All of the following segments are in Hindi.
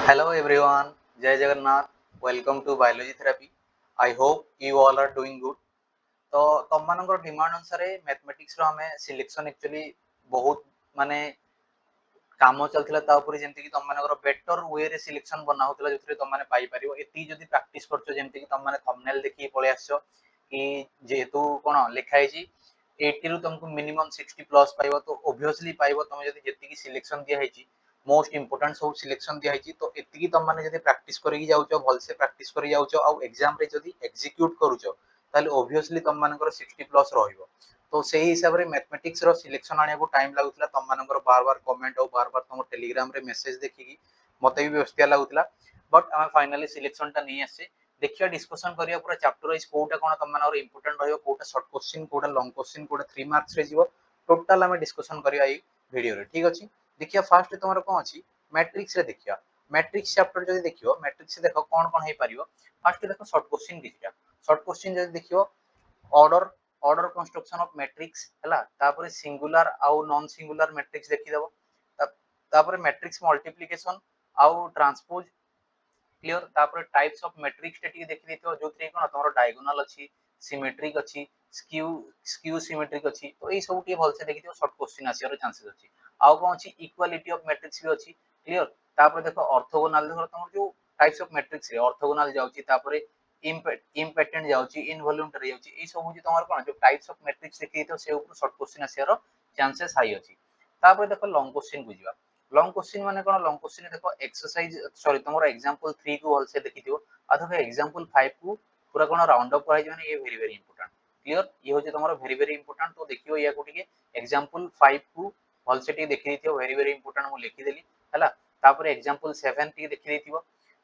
Hello everyone, Jai Jagannath. Welcome to Biology Therapy. I hope you all are doing good. तो तुम मानकर डिमांड अनुसार मैथमेटिक्स रो हमें सिलेक्शन एक्चुअली बहुत माने काम चलथिला ता ऊपर जेमति कि तुम मानकर बेटर वे रे सिलेक्शन बना होतला जथरे तुम माने पाई परिबो एती जदी प्रैक्टिस करछो जेमति कि तुम माने थंबनेल देखि पळे आछो कि जेहेतु कोन लिखा है जी 80 रु तुमको मिनिमम 60 प्लस पाइबो तो ऑब्वियसली पाइबो तुम जदी जेति कि सिलेक्शन दिया है जी मोस्ट इंपोर्टेंट सब सिलेक्शन दिया है तो एति तुम माने जदी प्रैक्टिस करी जाउचो भल से प्रैक्टिस करी जाउचो आ एग्जाम रे जदी एग्जीक्यूट करूचो ताले ऑब्वियसली तुम मानकर 60 प्लस रहिबो तो सेही हिसाब रे मैथमेटिक्स रो सिलेक्शन आने को टाइम लागुतला तुम मानकर बार-बार कमेंट और बार-बार तुम टेलीग्राम रे मेसेज देखि मते भी व्यवस्था लागुतला बट हम फाइनली सिलेक्शन टा नहीं आसे देखिया डिस्कशन करिया पूरा चैप्टर वाइज कोटा कोन तुम मानकर इंपोर्टेंट रहयो कोटा शॉर्ट क्वेश्चन कोटा लॉन्ग क्वेश्चन कोटा 3 मार्क्स रे जीवो टोटल हम डिस्कशन करिया ई वीडियो रे ठीक अछि देखिया फर्स्ट तुमरो कोन अछि मैट्रिक्स रे देखिया मैट्रिक्स चैप्टर जदी देखियो मैट्रिक्स देखो कोन कोन हे परियो फर्स्ट देखो शॉर्ट क्वेश्चन देखिया शॉर्ट क्वेश्चन जदी देखियो order order construction of matrix हला तापर सिंगुलर आउ नॉन सिंगुलर मैट्रिक्स देखि देबो तापर मैट्रिक्स मल्टीप्लिकेशन आउ ट्रांसपोज क्लियर तापर टाइप्स ऑफ मैट्रिक्स टे देखि देथियो जोथि कोन तमरो डायगोनल अछि सिमेट्रिक अछि स्क्यू स्क्यू सिमेट्रिक अछि तो एई सब टे भल से देखि दियो शॉर्ट क्वेश्चन आसियार चांसेस अछि आउ कोन अछि इक्वालिटी ऑफ मैट्रिक्स भी अछि क्लियर तापर देखो ऑर्थोगोनल देखो तमरो जो टाइप्स ऑफ मैट्रिक्स है ऑर्थोगोनल जाउची तापर इम्पेटेंट जाउची इनवॉल्यूंटरी जाउची एई सब होची तमरो कोन जो टाइप्स ऑफ मैट्रिक्स देखि दियो से ऊपर शॉर्ट क्वेश्चन आसियार चांसेस हाई अछि तापर देखो लॉन्ग क्वेश्चन बुझिबा लॉन्ग क्वेश्चन माने कोन लॉन्ग क्वेश्चन देखो एक्सरसाइज सॉरी तमरो एग्जांपल 3 को ऑल से देखि दियो आ देखो एग्जांपल 5 को पूरा कोन राउंड अप कराइ माने ये वेरी वेरी इंपोर्टेंट क्लियर ये होची तमरो वेरी वेरी इंपोर्टेंट तो देखियो या को टिके एग्जांपल 5 को ऑल से टिके देखि दियो वेरी वेरी इंपोर्टेंट मु लिखि देली हला तापर एग्जांपल 7 टिके देखि देथिबो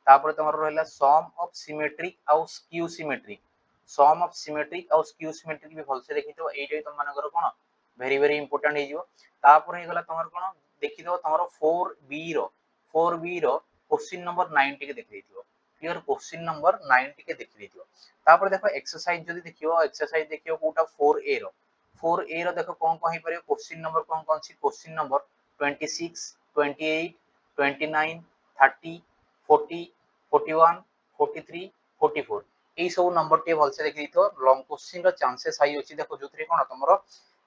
तापर तमरो रहला सम ऑफ सिमेट्रिक आउ skew symmetric sum of symmetric आउ स्क्यू सिमेट्रिक भी भल से देखि दियो एइटे तुम मानकर कोन वेरी वेरी इंपोर्टेंट हे जिवो तापर हे गला तमरो कोन देखि दो तमरो 4b रो क्वेश्चन नंबर 9 टिके देखि देथिबो क्लियर क्वेश्चन नंबर 9 टिके देखि देथिबो तापर देखो एक्सरसाइज जदी देखियो एक्सरसाइज देखियो कोटा 4a रो देखो कोन कोन हे परियो क्वेश्चन नंबर कोन कोन सी क्वेश्चन नंबर 26 28 29 30 40 41 43 44 এই সব नंबर टे भल से देखि दिथो लॉन्ग क्वेश्चन रो चांसेस हाई अछि देखो जोथरे कोन तमरो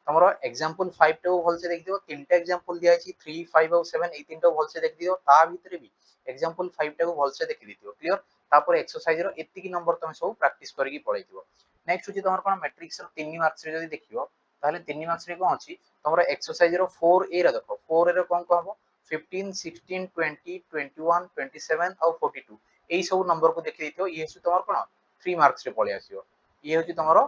तमरो एग्जांपल 5 टे भल से देखि दियो तीनटा एग्जांपल दिया अछि 3 5 और 7 ए तीनटा भल से देखि दियो ता भितरे भी एग्जांपल 5 टा को भल से देखि दिथियो क्लियर तापर एक्सरसाइज रो एत्ती की नंबर तमे सब प्रैक्टिस करिकि पळैतिबो नेक्स्ट होची तमरो कोन मैट्रिक्स रो 3 मार्क्स रे जदी देखियो ताले 3 मार्क्स रे कोन अछि तमरो एक्सरसाइज रो 4a रो देखो 4a रो कोन कहबो 15 16 20 21 27 और 42 एई सब नंबर को देखि दिथियो ये सु तमरो कोन 3 मार्क्स रे पळे आसीबो ये होची तमरो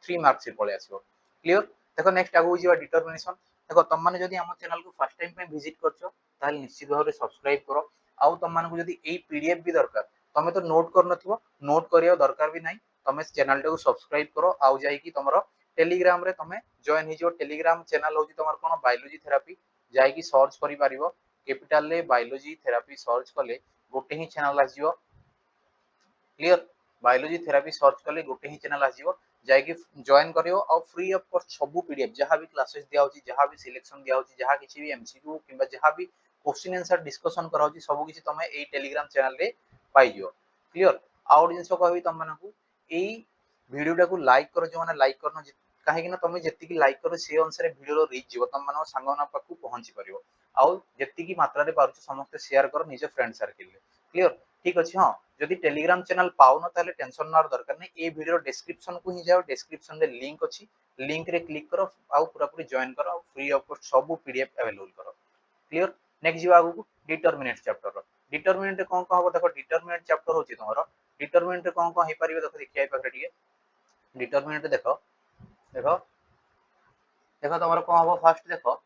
3 मार्क्स रे पळे आसीबो क्लियर देखो नेक्स्ट आगु जिवा डिटरमिनेशन देखो तुम माने जदी हम चैनल को फर्स्ट टाइम पे विजिट करछो ताले निश्चित भाव सब्सक्राइब करो आउ तुम मान को जदी एई पीडीएफ भी दरकार तमे तो नोट कर नथिबो नोट करियो दरकार भी नाही तमे चैनल को सब्सक्राइब करो आउ जाई कि तमरो टेलीग्राम रे तमे जॉइन हिजो टेलीग्राम चैनल होची तमर कोन बायोलॉजी थेरेपी जाई कि सर्च करि पारिबो कैपिटल ले बायोलॉजी थेरेपी सर्च कले गोटे ही चैनल आसीबो क्लियर बायोलॉजी थेरेपी सर्च कले गोटे ही चैनल आसीबो जाई कि जॉइन करियो और फ्री ऑफ कॉस्ट सब पीडीएफ जहां भी क्लासेस दिया होची जहां भी सिलेक्शन दिया होची जहां किछि भी एमसीक्यू किबा जहां भी क्वेश्चन आंसर डिस्कशन करा होची सब किछि तमे एई टेलीग्राम चैनल रे पाई जियो क्लियर आउट जिंसो कहबी तम मानकू एई वीडियो को लाइक करो जो माने लाइक करनो काहे कि ना तमे जेति की लाइक करो से अनुसार वीडियो रो रीच जीवो तम मानो संगना पाखु पहुंची परियो आउ जेति की मात्रा रे पारुछ समस्त शेयर करो निज फ्रेंड सर्किल रे क्लियर ठीक अछि हां जदि टेलीग्राम चैनल पाउ न ताले टेंशन नर दरकार नै ए वीडियो डिस्क्रिप्शन को ही जाओ डिस्क्रिप्शन रे लिंक अछि लिंक रे क्लिक करो आउ पूरा पूरी जॉइन करो फ्री ऑफ कॉस्ट सब पीडीएफ अवेलेबल करो क्लियर नेक्स्ट जीवा आगु डिटरमिनेंट चैप्टर रो डिटरमिनेंट कोन कोन हो देखो डिटरमिनेंट चैप्टर होची तमरो डिटरमिनेंट कोन कोन हे परिबे देखो देखिया पाखरे टिके डिटरमिनेंट देखो देखो देखो तमरो कोन हो फर्स्ट देखो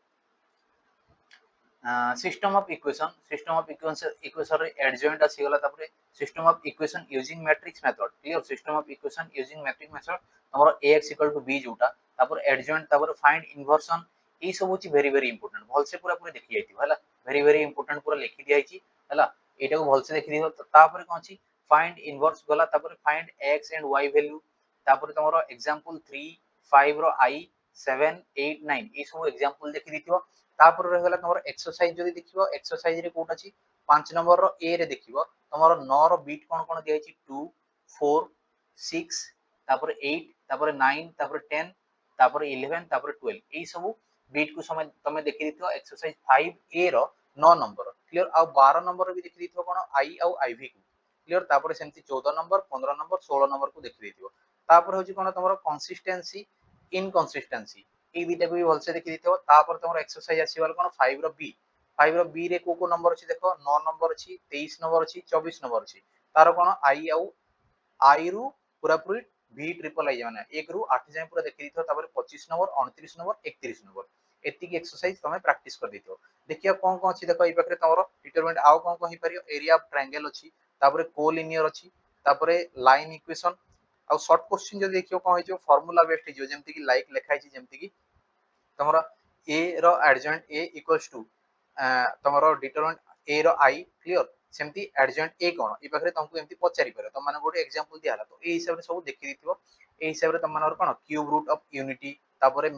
सिस्टम ऑफ इक्वेशन रे एडजॉइंट आसी गला तापरे system of equation using matrix method clear system of equation using matrix method हमरो ax b जोटा तापर एडजॉइंट तापर फाइंड इनवर्सन ई सब होची वेरी वेरी इंपोर्टेंट भल से पूरा पूरा देखि जाइती हला वेरी वेरी इंपोर्टेंट पूरा लिखि दिया छी हला एटा को भल से देखि दियो तापर कोन छी फाइंड इनवर्स गला तापर find x and y value तापर तमरो एग्जांपल 3 5 रो i 7 8 9 ई सब एग्जांपल देखि दिथियो तापर रहगला तमर एक्सरसाइज जदी देखिबो एक्सरसाइज रे कोट अछि 5 नंबर रो ए रे देखिबो तमर 9 रो बीट कोन कोन दिया अछि 2 4 6 तापर 8 तापर 9 तापर 10 तापर 11 तापर 12 एई सब बीट को समय तमे देखि दिथो एक्सरसाइज 5 ए रो 9 नंबर क्लियर आ 12 नंबर भी देखि दिथो कोन आई आ आईवी को क्लियर तापर सेमती 14 नंबर 15 नंबर 16 नंबर को देखि दिथिबो तापर होची कोन तमरो कंसिस्टेंसी इनकंसिस्टेंसी এই দুইটা भी भलसे देखि दिथिबो तापर तमरो एक्सरसाइज आसीबाल कोन 5 रो बी 5 रो बी रे को नंबर अछि देखो 9 नंबर अछि 23 नंबर अछि 24 नंबर अछि तार कोन आई आउ आई रु पूरा पूरी भी ट्रिपल आई माने 1 रु 8 जाय पूरा देखि दिथो तापर 25 नंबर 29 नंबर 31 नंबर एतिकी एक्सरसाइज तमे प्रैक्टिस कर दिथो देखिया कोन कोन अछि देखो ई पाखरे तमरो डिटरमिनेंट आउ कोन कोन ही परियो एरिया ऑफ ट्रायंगल अछि तापर कोलिनियर अछि तापर लाइन इक्वेशन आ शॉर्ट क्वेश्चन जदी देखियो कोन होइछो फार्मूला बेस्ड हिजो जेमति कि लाइक लेखा छि जेमति कि तमरो a रो एडजॉइंट a इक्वल्स टू तमरो डिटरमिनेंट a रो i क्लियर सेमति एडजॉइंट a कोन ई पाखरे तुमको एमति पचारि परयो तुम माने गोटे एग्जांपल दियाला तो ए हिसाब रे सब देखि दिथिबो ए हिसाब रे तुम मानर कोन क्यूब रूट ऑफ यूनिटी तापरे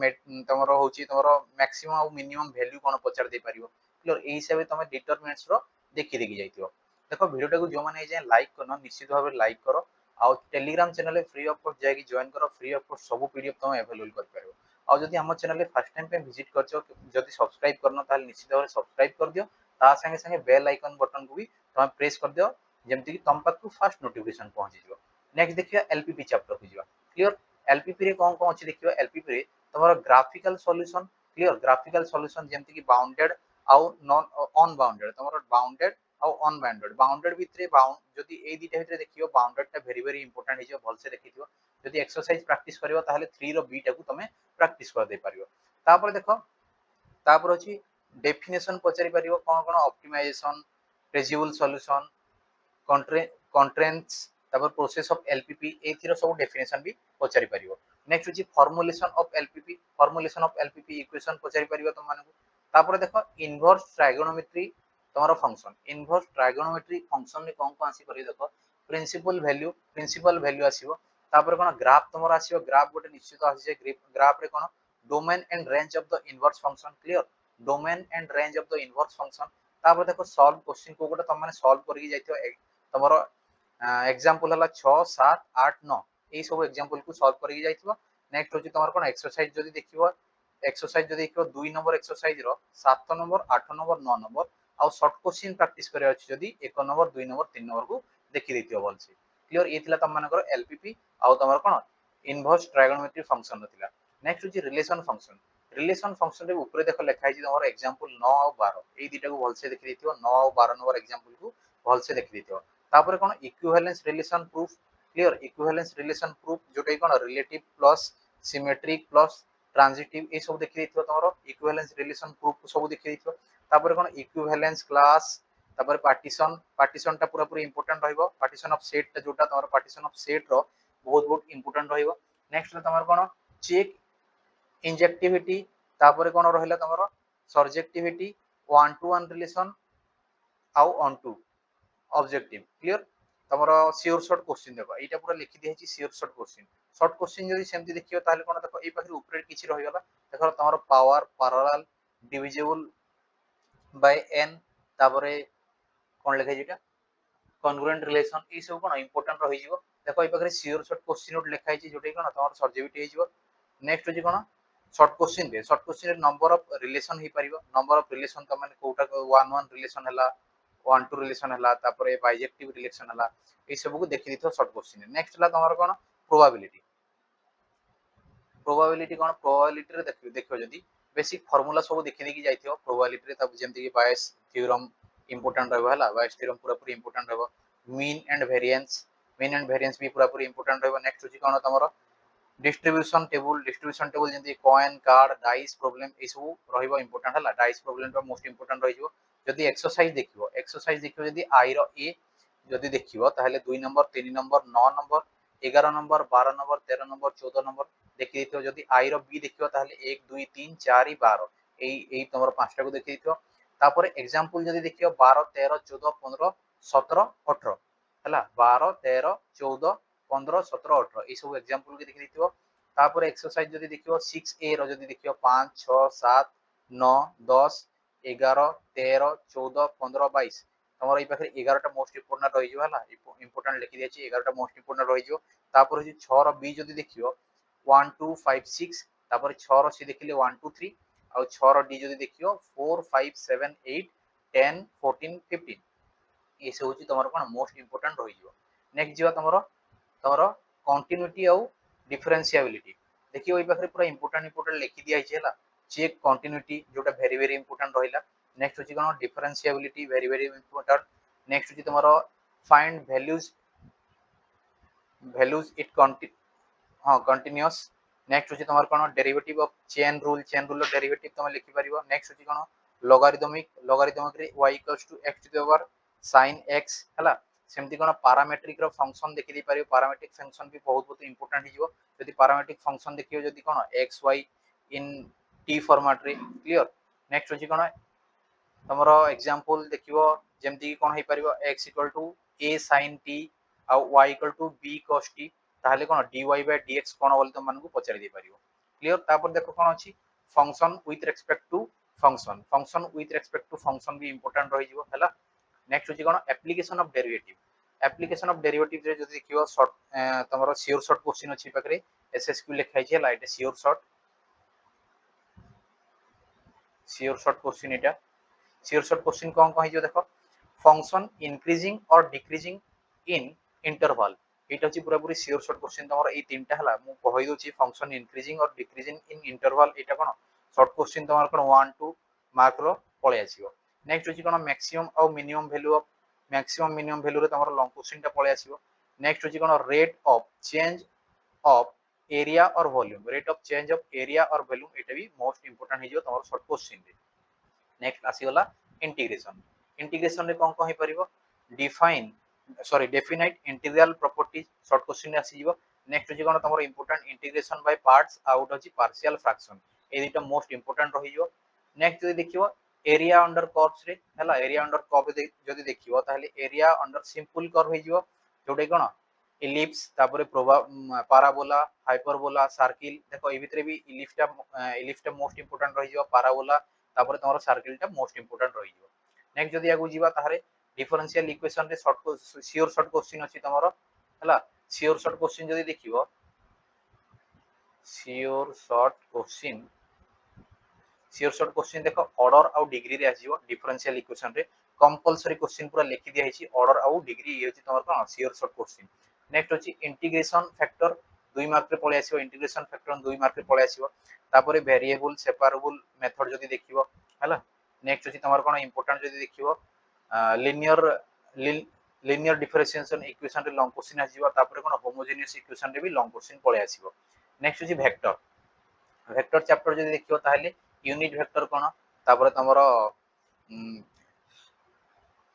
तमरो होची तमरो मैक्सिमम और मिनिमम वैल्यू कोन पचार दे परियो क्लियर ए हिसाब रे तुम डिटरमिनेंट्स रो देखि देखि जाइथिबो देखो वीडियो टाको जो माने जे लाइक करनो निश्चित भाबे लाइक करो आ telegram channel free of cost जाई जॉइन करो फ्री ऑफ कॉस्ट सब पीडीएफ तुम अवेलेबल कर पारो आ जदि हम चैनल फर्स्ट टाइम पे विजिट करछो जदि सब्सक्राइब करनो ताल निश्चित भाबे सब्सक्राइब कर दियो ता संगे संगे बेल आइकन बटन को भी तुम प्रेस कर दियो जेमति कि तुम पाखु फर्स्ट नोटिफिकेशन पहुंची जिवो नेक्स्ट देखियो एलपीपी चैप्टर को जिवा क्लियर एलपीपी रे कोन कोन अछि देखियो एलपीपी रे तमरो graphical solution clear graphical solution जेमति कि बाउंडेड आउ नॉन अनबाउंडेड तमरो बाउंडेड आउ अनबाउंडेड बाउंडेड भितरे बाउंड जदि ए दिटा भितरे देखियो बाउंडेड टा वेरी वेरी इंपोर्टेंट हिजो भलसे देखिथियो जदि एक्सरसाइज प्रैक्टिस करियो ताहले 3 रो बी टा को तमे प्रैक्टिस कर दे पारियो तापर देखो तापर अछि डेफिनेशन पचारि पारियो कोन कोन ऑप्टिमाइजेशन रेजिबल सॉल्यूशन कंट्रेंट्स तापर प्रोसेस ऑफ एलपीपी ए थिरो सब डेफिनेशन भी पचारि पारियो नेक्स्ट अछि फॉर्मुलेशन ऑफ एलपीपी इक्वेशन पचारि पारियो तुम माने तापर देखो इनवर्स ट्रायगोनोमेट्री तमरो फंक्शन इनवर्स ट्रायगोनोमेट्री फंक्शन में कोन कोन आसी करियो देखो प्रिंसिपल वैल्यू आसीबो तापर कोन ग्राफ तमरो आसीबो ग्राफ गोटे निश्चित आसी जे ग्राफ रे कोन domain and range of the inverse function clear domain and range of the inverse function तापर देखो सॉल्व क्वेश्चन को गोटे तुम माने सॉल्व करि जाइथियो तमरो एग्जांपल हला 6 7 8 9 ए सब एग्जांपल को सॉल्व करि जाइथियो नेक्स्ट होची तमरो कोन एक्सरसाइज जदी देखिबो एक्सरसाइज जदी देखिबो 2 नंबर एक्सरसाइज रो 7 नंबर 8 नंबर 9 नंबर आ शॉर्ट क्वेश्चन प्रैक्टिस करे अछि जदी 1 नंबर 2 नंबर 3 नंबर को देखि दिथियो भलसे क्लियर ए थिला तम मानकर एलपीपी आ तमरो कोन इनवर्स ट्रायगोनोमेट्री फंक्शन नथिला नेक्स्ट होची रिलेशन फंक्शन रे ऊपर देखो लिखा है तमरो एग्जांपल 9 और 12 ए दिटा को भलसे देखि दिथियो 9 और 12 नंबर एग्जांपल को भलसे देखि दिथियो तापर कोन equivalence relation proof clear equivalence relation proof जोटे कोन relative plus symmetric plus transitive ए सब देखि दिथियो तमरो इक्विवेलेंस रिलेशन प्रूफ को सब देखि दिथियो तापर कोन इक्विवेलेंस क्लास तापर पार्टीशन टा पूरा पूरी इंपोर्टेंट रहइबो पार्टीशन ऑफ सेट टा जोटा तमरो पार्टीशन ऑफ सेट रो बहुत बहुत इंपोर्टेंट रहइबो नेक्स्ट तमरो कोन चेक इंजेक्टिविटी तापर कोन रहइला तमरो सर्जेक्टिविटी 1 to 1 रिलेशन आउ ऑन टू ऑब्जेक्टिव क्लियर तमरो श्योर शॉर्ट क्वेश्चन देखो एटा पूरा लिखि दिहेछि श्योर शॉर्ट क्वेश्चन जदी सेमति देखियो ताले कोन देखो ए पाखरे ऊपर किछि रहिगला देखो तमरो power parallel divisible by n तापरे कोन लिखै जेटा कॉन्ग्रुएंट रिलेशन ई सब कोन इंपोर्टेंट रहि जिवो देखो ए पाखरे श्योर शॉर्ट क्वेश्चन नोट लिखा है जोटे कोन तमरो सर्जेक्टिव हे जिवो नेक्स्ट होची कोन शॉर्ट क्वेश्चन रे नंबर ऑफ रिलेशन ही परिबो नंबर ऑफ रिलेशन त माने कोटा 1 1 रिलेशन हला 1 2 रिलेशन हला तापरे बाइजेक्टिव रिलेशन हला ए सब को देखि दिथो शॉर्ट क्वेश्चन नेक्स्ट हला तमरो कोन प्रोबेबिलिटी रे देखियो जदी बेसिक फार्मूला सब देखि देखि जाइथियो प्रोबेबिलिटी रे तब जेमति कि बायस थ्योरम इंपोर्टेंट रहबो हला बायस थ्योरम पूरा पूरी इंपोर्टेंट रहबो मीन एंड वेरिएंस भी पूरा पूरी इंपोर्टेंट रहबो नेक्स्ट होची कोन तमरो डिस्ट्रीब्यूशन टेबल जेंति कॉइन कार्ड डाइस प्रॉब्लम ए सब रहइबो इंपोर्टेंट हला डाइस प्रॉब्लम तो मोस्ट इंपोर्टेंट रहिबो जदी एक्सरसाइज देखिबो जदी आई रो ए जदी देखिबो ताहले 2 number 3 number 9 number 11 number 12 number 13 number 14 number देखि दिथियो जदी आई रो बी देखिबो ताहले 1 2 3 4 12 एई तमरो पांचटा को देखि दिथियो तापर एग्जांपल जदी देखियो 12 13 14 15 17 18 हला 12 13 14 15 17 18 ए सब एग्जांपल के देखि दिथियो तापर एक्सरसाइज जदी देखियो 6 ए रो जदी देखियो 5 6 7 9 10 11 13 14 15 22 तमर एई पाखे 11टा मोस्ट इंपोर्टेंट रहि जो हला इंपोर्टेंट लिखि देछि 11टा मोस्ट इंपोर्टेंट रहि जो तापर होछि 6 रो बी जदी देखियो 1 2 5 6 तापर 6 रो सी देखिले 1 2 3 आ 6 रो डी जदी देखियो 4 5 7 8 10 14 15 ये से होची तमर कोन मोस्ट इंपोर्टेंट रहि जो नेक्स्ट जिवा तमरो कंटिन्यूटी आउ डिफरेंशिएबिलिटी देखियो एई पाखरे पूरा इंपोर्टेंट इंपोर्टेंट लिखि दिया छै हला चेक कंटिन्यूटी जोटा वेरी वेरी इंपोर्टेंट रहिला नेक्स्ट होची कोन differentiability very very important next होची तमरो फाइंड वैल्यूज इट हां कंटीन्यूअस नेक्स्ट होची तमर कोन derivative of chain rule derivative तमे लिखि परिबो नेक्स्ट होची कोन लोगारिथमिक रे y x to the power sin x हला सेमती कोन पैरामीट्रिक रो फंक्शन देखि दै परिबो पैरामीट्रिक फंक्शन भी बहुत बहुत इंपोर्टेंट हिजो यदि पैरामीट्रिक फंक्शन देखियो यदि कोन x y इन t फॉर्मेट रे क्लियर नेक्स्ट होची कोन तमरो एग्जांपल देखियो जेमती कोन हे परिबो x a sin t uh y b cos t ताहले कोन dy by dx कोन बोल तुम मानकु पचारि दे परिबो क्लियर तापर देखो कोन अछि function with respect to function with respect to function भी इंपोर्टेंट रहि जिवो हला नेक्स्ट होची कोन एप्लीकेशन ऑफ डेरिवेटिव रे जदि देखियो शॉर्ट तमरो श्योर शॉर्ट क्वेश्चन अछि पकरे एसएसक्यू लिखाइ छै लाइट श्योर शॉर्ट क्वेश्चन एटा श्योर शॉर्ट क्वेश्चन कोन कहि जो देखो फंक्शन इंक्रीजिंग और डिक्रीजिंग इन इंटरवल एटा अछि पूरा पूरी श्योर शॉर्ट क्वेश्चन तमरो ए तीनटा हला मु कहि दोछि फंक्शन इंक्रीजिंग और decreasing in interval Etah cone short question तमरो cone 1 2 mark रो पळे आसीबो नेक्स्ट होची कोन मैक्सिमम और मिनिमम वैल्यू रे तमरो लॉन्ग क्वेश्चन टा पळे आसीबो नेक्स्ट होची कोन rate of change of area और वॉल्यूम एटा भी मोस्ट इंपोर्टेंट हिजो तमरो शॉर्ट क्वेश्चन रे नेक्स्ट आसीगला इंटीग्रेशन रे कोन कहि परिबो definite integral properties short question आसी जीवो नेक्स्ट होची कोन तमरो important integration by parts out होची पार्शियल फ्रैक्शन ए दिटा मोस्ट इंपोर्टेंट रहि जो नेक्स्ट जदि देखियो एरिया अंडर कर्व्स रे हला एरिया अंडर कर्व जदि देखियो ताहले एरिया अंडर सिंपल कर्व होई जीवो जोटे कोन इलिप्स तापरे पाराबोला हाइपरबोला सर्किल देखो ए भितरे भी इलिप्स टा मोस्ट इंपोर्टेंट रहि जीवो पाराबोला तापरे तमरो सर्किल टा मोस्ट इंपोर्टेंट रहि जीवो नेक्स्ट जदि आगु जीवा ताहले डिफरेंशियल इक्वेशन रे श्योर शॉर्ट क्वेश्चन अछि तमरो हला श्योर शॉर्ट क्वेश्चन जदि देखिबो श्योर शॉर्ट क्वेश्चन देखो ऑर्डर आउ डिग्री रे आसीबो डिफरेंशियल इक्वेशन रे कंपलसरी क्वेश्चन पूरा लिखि दिया हिची ऑर्डर आउ डिग्री ये अछि तमरो कोन श्योर शॉर्ट क्वेश्चन नेक्स्ट अछि इंटीग्रेशन फैक्टर 2 मार्क रे पळे आसीबो इंटीग्रेशन फैक्टर 2 मार्क रे पळे आसीबो तापरे वेरिएबल सेपरेबल मेथड जदि देखिबो हला नेक्स्ट अछि तमरो कोन इंपोर्टेंट जदि देखिबो लिनियर लिनियर डिफरेंशिएशन इक्वेशन रे लॉन्ग क्वेश्चन आसीबो तापरे कोन होमोजेनियस इक्वेशन रे भी लॉन्ग क्वेश्चन पळे आसीबो नेक्स्ट अछि वेक्टर चैप्टर जदि देखियो ताहले यूनिट वेक्टर कोन तापरे तमरो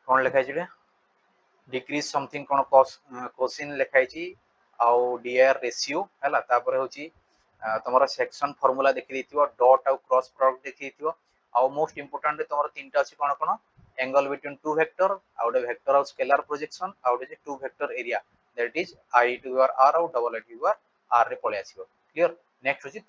कोन लिखाइ छिले डिक्रीज समथिंग कोन कोसिन लिखाइ छि आउ डीआर रेशियो हला तापरे होछि तमरो सेक्शन फार्मूला देखि दिथियो डॉट आउ क्रॉस प्रोडक्ट देखि दिथियो आउ मोस्ट इंपोर्टेंट तमरो तीनटा अछि कोन कोन angle between two vector out vector of scalar projection out is two vector area that is I two your R आउ double I two your R रे पळे आसीबो क्लियर नेक्स्ट होछि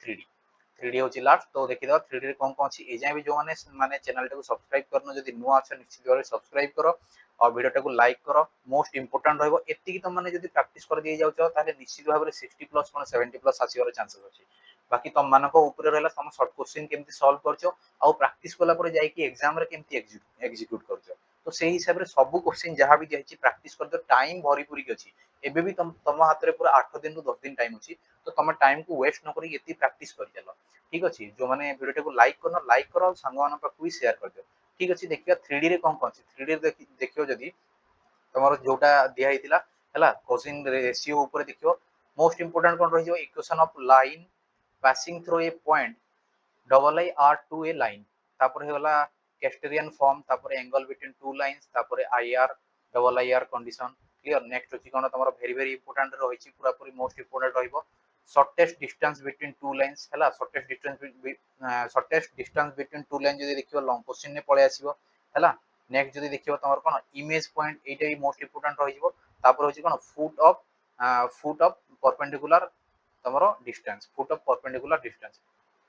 3D होछि लास्ट तो देखि दो 3D रे कोन कोन अछि ए जाय भी जो माने चैनल टाको सब्सक्राइब करनो जदि नुआ अच्छा निश्चित भाबे सब्सक्राइब करो और वीडियो टाको लाइक करो मोस्ट इंपोर्टेंट रहबो एति कि तुम माने जदि प्रैक्टिस कर दिए जाउछो ताले निश्चित भाबे 60 प्लस कोन 70 प्लस आसीबार चांसेस अछि बाकी तुम मानको ऊपर रहला तुम शॉर्ट क्वेश्चन केमति सॉल्व करछो और प्रैक्टिस कला पर जाय कि एग्जाम रे केमति एग्जीक्यूट करछो तो सेही हिसाब रे सब क्वेश्चन जहां भी दिया प्रैक्टिस कर दो टाइम भरी पूरी अछि एबे भी तुम हाथ रे पूरा 8 दिन रु 10 दिन टाइम अछि तो तुम टाइम को वेस्ट न करी एति प्रैक्टिस कर चलो ठीक अछि जो माने वीडियो को लाइक करो संग मान पर भी शेयर कर दियो ठीक अछि देखियो 3D रे कोन कोन अछि 3D रे देखियो जदी तमरो जोटा दिया हितिला हला कोसिन रेशियो ऊपर देखियो मोस्ट इंपोर्टेंट कोन रहि जो equation of line passing through a point double I R to a line तापर हेला कैस्टेरियन फॉर्म तापर एंगल बिटवीन टू लाइंस तापर IR double IR condition clear next अछि कोन तमरो वेरी वेरी इंपोर्टेंट रहिछि पूरा पूरी मोस्ट इंपोर्टेंट रहिबो shortest distance between two lines हला shortest distance between two line जदि देखियो लॉन्ग क्वेश्चन ने पळे आसीबो हला नेक्स्ट जदि देखियो तमरो कोन इमेज पॉइंट एटा भी मोस्ट इंपोर्टेंट रहिबो तापर होछि कोन फुट ऑफ परपेंडिकुलर तमरो distance foot of perpendicular distance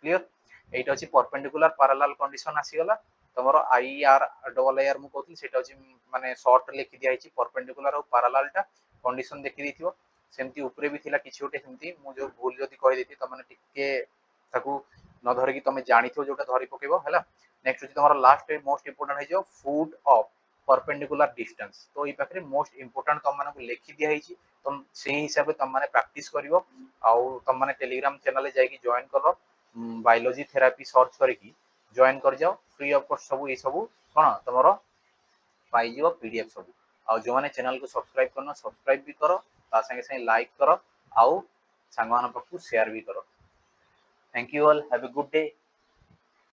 clear এইটা হচ্ছে परपेंडिकुलर पैरेलल कंडीशन आसीगला तमरो आईआर डबल आईआर मु कहथि सेटा हচ্ছে माने शॉर्ट लिखि दिया हिची परपेंडिकुलर और पैरेलल टा कंडीशन देखि दिथियो सेमती ऊपरे भी थिला किछि ओटे सेमती मु जो भूल जदी कहि देति त माने टिके ताकू न धरि कि तमे जानिथियो जोटा धरि पकेबो हला नेक्स्ट हচ্ছে तमरो लास्ट मोस्ट इंपोर्टेंट है जो फुट ऑफ परपेंडिकुलर डिस्टेंस तो ई पाखरे मोस्ट इंपोर्टेंट तम माने लिखि दिया हिची तुम सेही हिसाब तुम माने प्रैक्टिस करिवो आउ तुम माने टेलीग्राम चैनल रे जाई जॉइन करो बायोलॉजी थेरापी सर्च करके जॉइन कर जाओ फ्री ऑफ कॉस्ट सब ये सब कौन तुम पाइज पीडीएफ सब आ जो मैंने चैनल को सब्सक्राइब करना सब्सक्राइब भी करो ता संगे संगे लाइक करो आउ सांग पाखु शेयर भी करो thank you all have a good day